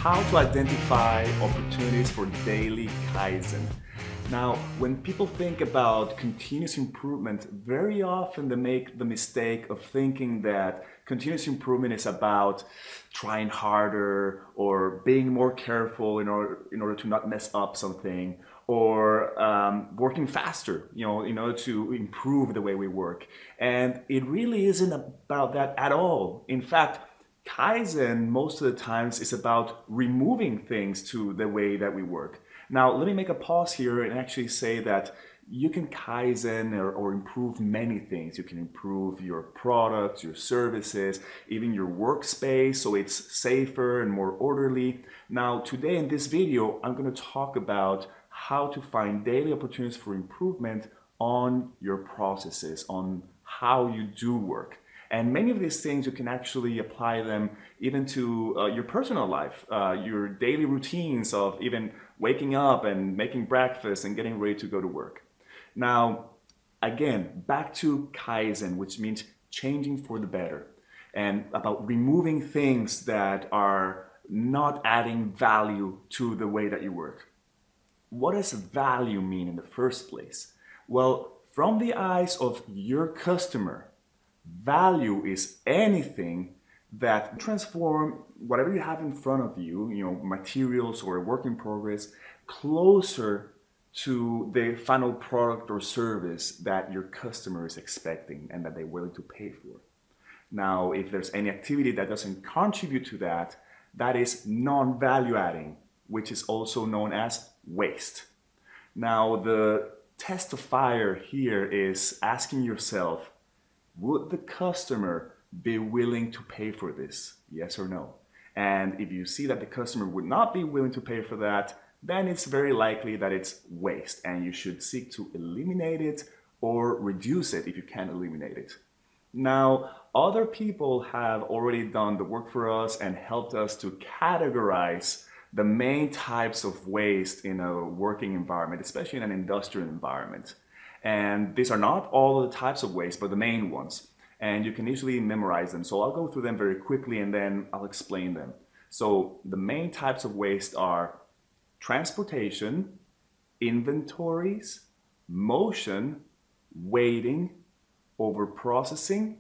how to identify opportunities for daily Kaizen. Now, when people think about continuous improvement, very often they make the mistake of thinking that continuous improvement is about trying harder or being more careful in order to not mess up something, or working faster, in order to improve the way we work. And it really isn't about that at all. In fact, Kaizen most of the times is about removing things to the way that we work. Now, let me make a pause here and actually say that you can Kaizen or improve many things. You can improve your products, your services, even your workspace so it's safer and more orderly. Now, today in this video, I'm going to talk about how to find daily opportunities for improvement on your processes, on how you do work. And many of these things, you can actually apply them even to your personal life, your daily routines of even waking up and making breakfast and getting ready to go to work. Now, again, back to Kaizen, which means changing for the better, and about removing things that are not adding value to the way that you work. What does value mean in the first place? Well, from the eyes of your customer, value is anything that transform whatever you have in front of you, materials or a work in progress, closer to the final product or service that your customer is expecting and that they're willing to pay for. Now, if there's any activity that doesn't contribute to that, that is non-value adding, which is also known as waste. Now, the test of fire here is asking yourself, would the customer be willing to pay for this? Yes or no? And if you see that the customer would not be willing to pay for that, then it's very likely that it's waste and you should seek to eliminate it or reduce it if you can eliminate it. Now, other people have already done the work for us and helped us to categorize the main types of waste in a working environment, especially in an industrial environment. And these are not all the types of waste, but the main ones. And you can easily memorize them. So I'll go through them very quickly and then I'll explain them. So the main types of waste are transportation, inventories, motion, waiting, overprocessing,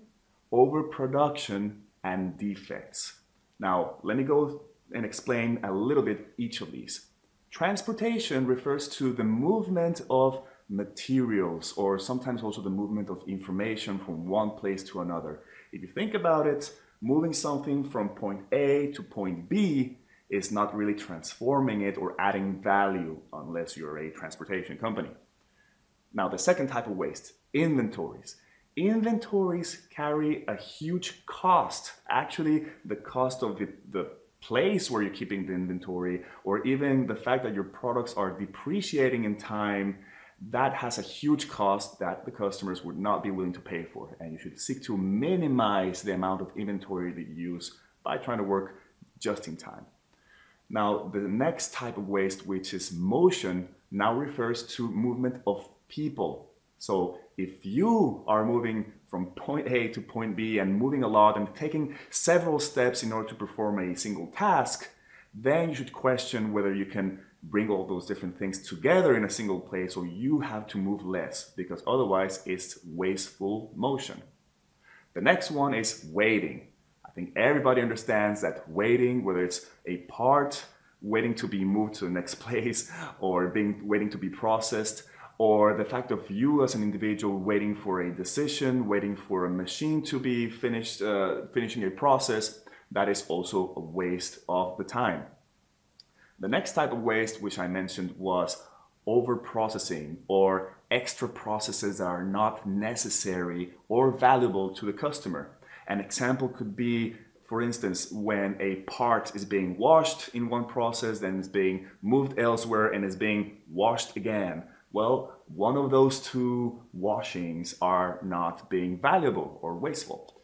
overproduction, and defects. Now, let me go and explain a little bit each of these. Transportation refers to the movement of materials, or sometimes also the movement of information from one place to another. If you think about it, moving something from point A to point B is not really transforming it or adding value unless you're a transportation company. Now, the second type of waste, inventories. Inventories carry a huge cost. Actually, the cost of the place where you're keeping the inventory, or even the fact that your products are depreciating in time, that has a huge cost that the customers would not be willing to pay for. And you should seek to minimize the amount of inventory that you use by trying to work just in time. Now, the next type of waste, which is motion, now refers to movement of people. So if you are moving from point A to point B and moving a lot and taking several steps in order to perform a single task, then you should question whether you can bring all those different things together in a single place, or you have to move less, because otherwise it's wasteful motion. The next one is waiting. I think everybody understands that waiting, whether it's a part waiting to be moved to the next place, or waiting to be processed, or the fact of you as an individual waiting for a decision, waiting for a machine to be finishing a process, that is also a waste of the time. The next type of waste, which I mentioned, was overprocessing, or extra processes that are not necessary or valuable to the customer. An example could be, for instance, when a part is being washed in one process, then it's being moved elsewhere and is being washed again. Well, one of those two washings are not being valuable or wasteful.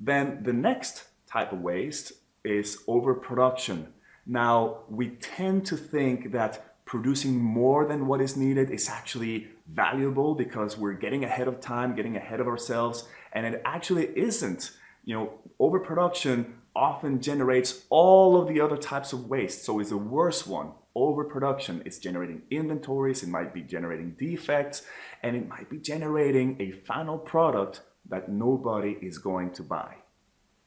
Then the next type of waste is overproduction. Now, we tend to think that producing more than what is needed is actually valuable because we're getting ahead of time, getting ahead of ourselves, and it actually isn't. Overproduction often generates all of the other types of waste. So it's the worst one. Overproduction. It's generating inventories, it might be generating defects, and it might be generating a final product that nobody is going to buy.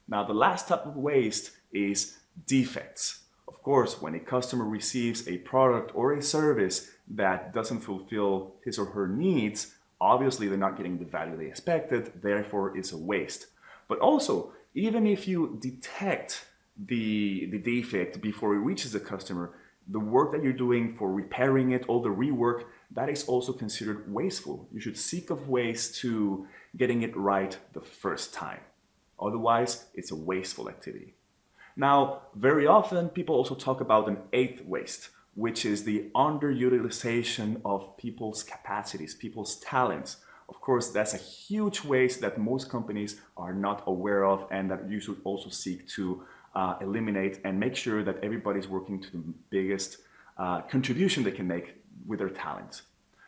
Now, the last type of waste is defects. Of course, when a customer receives a product or a service that doesn't fulfill his or her needs, obviously they're not getting the value they expected, therefore it's a waste. But also, even if you detect the defect before it reaches the customer, the work that you're doing for repairing it, all the rework, that is also considered wasteful. You should seek of ways to getting it right the first time. Otherwise, it's a wasteful activity. Now, very often people also talk about an eighth waste, which is the underutilization of people's capacities, people's talents. Of course, that's a huge waste that most companies are not aware of and that you should also seek to eliminate and make sure that everybody's working to the biggest contribution they can make with their talents.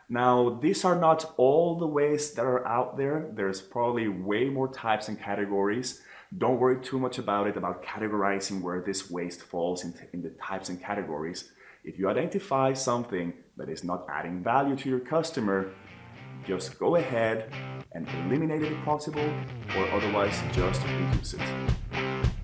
Now, these are not all the wastes that are out there. There's probably way more types and categories. Don't worry too much about it, about categorizing where this waste falls in the types and categories. If you identify something that is not adding value to your customer, just go ahead and eliminate it if possible, or otherwise just reduce it.